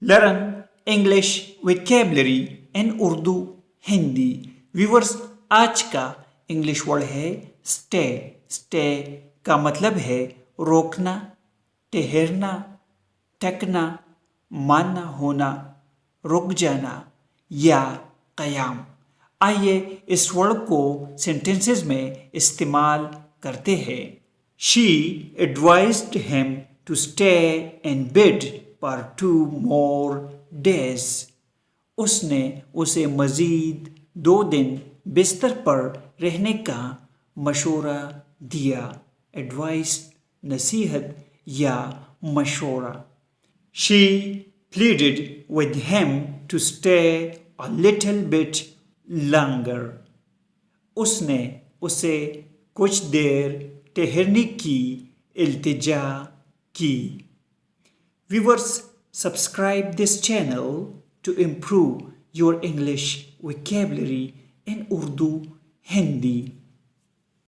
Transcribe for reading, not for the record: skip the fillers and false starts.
Learn English vocabulary in Urdu Hindi. Viewers, आज का English word है स्टे। स्टे का मतलब है रोकना, ठहरना, टकना, मानना होना, रुक जाना या कयाम। आइए इस वर्ड को सेंटेंसेस में इस्तेमाल करते हैं। She advised him to stay in bed for 2 more days. उसने उसे मज़ीद 2 दिन बिस्तर पर रहने का मशवरा दिया। एडवाइस नसीहत या मशवरा। She pleaded with him to stay a little bit longer. उसने उसे कुछ देर ठहरने की इल्तिजा की। Viewers, subscribe this channel to improve your English vocabulary in Urdu Hindi.